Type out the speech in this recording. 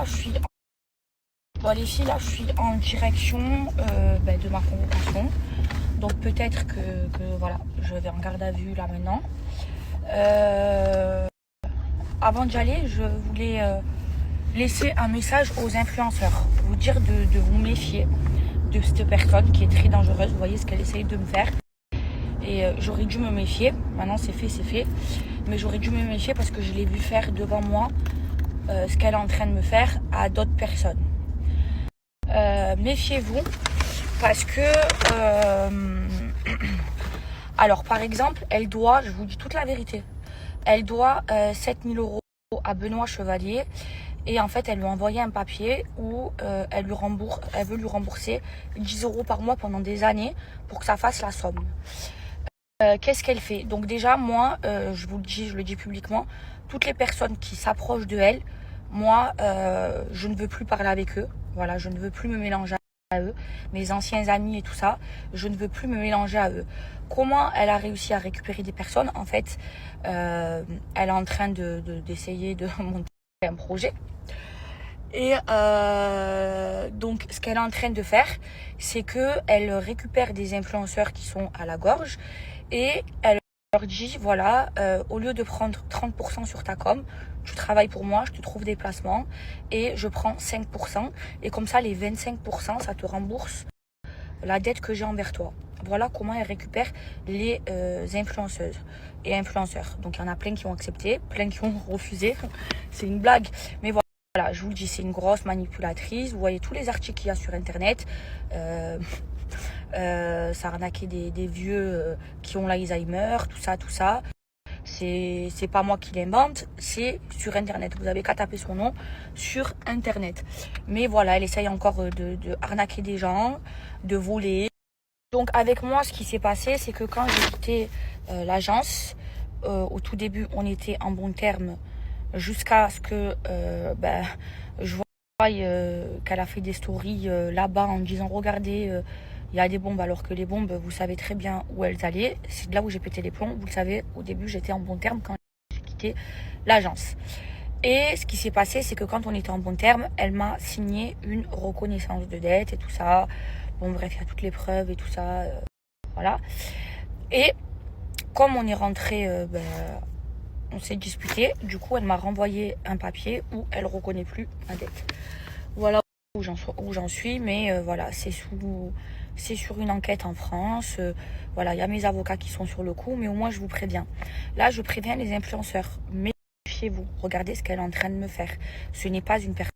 les filles, là, je suis en direction de ma convocation. Donc peut-être que voilà, je vais en garde à vue là maintenant. Avant d'y aller, je voulais laisser un message aux influenceurs. Vous dire de vous méfier de cette personne qui est très dangereuse. Vous voyez ce qu'elle essaye de me faire. Et j'aurais dû me méfier. Maintenant c'est fait. Mais j'aurais dû me méfier parce que je l'ai vu faire devant moi ce qu'elle est en train de me faire à d'autres personnes. Méfiez-vous parce que alors par exemple, elle doit, je vous dis toute la vérité, elle doit 7 000 € à Benoît Chevalier et en fait elle lui a envoyé un papier où elle veut lui rembourser 10 € par mois pendant des années pour que ça fasse la somme. Qu'est-ce qu'elle fait? Donc déjà moi, je vous le dis, je le dis publiquement, toutes les personnes qui s'approchent de elle, moi je ne veux plus parler avec eux. Voilà, je ne veux plus me mélanger à eux, mes anciens amis et tout ça, je ne veux plus me mélanger à eux. Comment elle a réussi à récupérer des personnes? En fait, elle est en train d'essayer de monter un projet. Et donc, ce qu'elle est en train de faire, c'est qu'elle récupère des influenceurs qui sont à la gorge et elle leur dit, voilà, au lieu de prendre 30% sur ta com, tu travailles pour moi, je te trouve des placements et je prends 5%. Et comme ça, les 25%, ça te rembourse la dette que j'ai envers toi. Voilà comment elle récupère les influenceuses et influenceurs. Donc, il y en a plein qui ont accepté, plein qui ont refusé. C'est une blague, mais voilà. Voilà, je vous le dis, c'est une grosse manipulatrice. Vous voyez tous les articles qu'il y a sur Internet. Ça arnaquait des vieux qui ont l'Alzheimer, tout ça. C'est pas moi qui l'invente, c'est sur Internet. Vous avez qu'à taper son nom sur Internet. Mais voilà, elle essaye encore de arnaquer des gens, de voler. Donc avec moi, ce qui s'est passé, c'est que quand j'ai quitté l'agence, au tout début, on était en bons termes jusqu'à ce que je vois qu'elle a fait des stories là-bas en disant regardez, il y a des bombes, alors que les bombes, vous savez très bien où elles allaient. C'est de là où j'ai pété les plombs. Vous le savez, au début, j'étais en bon terme quand j'ai quitté l'agence. Et ce qui s'est passé, c'est que quand on était en bon terme, elle m'a signé une reconnaissance de dette et tout ça. Bon, bref, il y a toutes les preuves et tout ça. Voilà. Et comme on est rentré, on s'est disputé. Du coup, elle m'a renvoyé un papier où elle reconnaît plus ma dette. Voilà où j'en suis. Mais voilà, c'est sur une enquête en France. Voilà, il y a mes avocats qui sont sur le coup. Mais au moins, je vous préviens. Là, je préviens les influenceurs. Méfiez-vous. Regardez ce qu'elle est en train de me faire. Ce n'est pas une personne